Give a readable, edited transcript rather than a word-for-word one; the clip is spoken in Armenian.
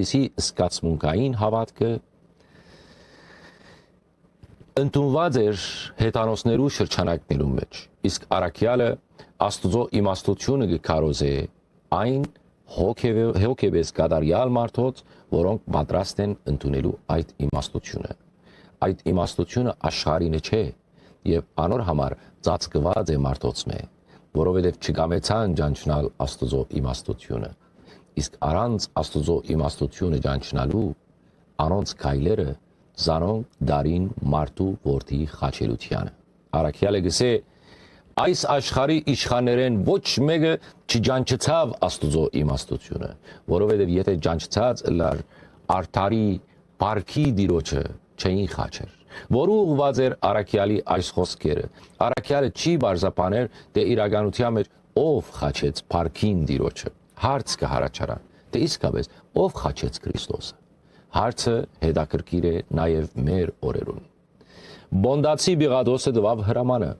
Այսի սկացմունքային հավատքը ընդունված էր հետանոսներու շրջանակներու մեջ, իսկ առաքյալը Աստուծո իմաստությունը կկարոզե այն հոգեվես կատարյալ մարդոց, որոնք պատրաստ են ընդունելու այդ իմաստությունը։ Այդ իմաստությունը աշխարհինը չէ եւ անոր համար ծածկված է մարդոց մե, որովհետեւ չկամեցան ճանչնալ Աստուծո իմաստությունը։ Իսկ առանց Աստուծո իմաստությունը ճանչնալու անոնց քայլերը զանոնք դարին մարդու որդի խաչելությանը։ Առաքյալը գսե այս աշխարհի իշխաններեն ոչ մեկը չճանչցավ Աստուծո իմաստությունը, որովհետև եթե ճանչցած լար արդարի բարքի դիրոջը չէին խաչեր, որը ուղված էր առաքյալի այս խոսքերը։ Առաքյալը չի բարձապաներ, թե իրականության մեջ ով խաչեց բարքին դիրոջը։ Հարց կհարաճանա, թե իսկապես ով խաչեց Քրիստոսը։ Հարցը հետաքրքիր է նաև մեր օրերուն։ Բոնդացի Բիղադոսը տվավ հրամանը,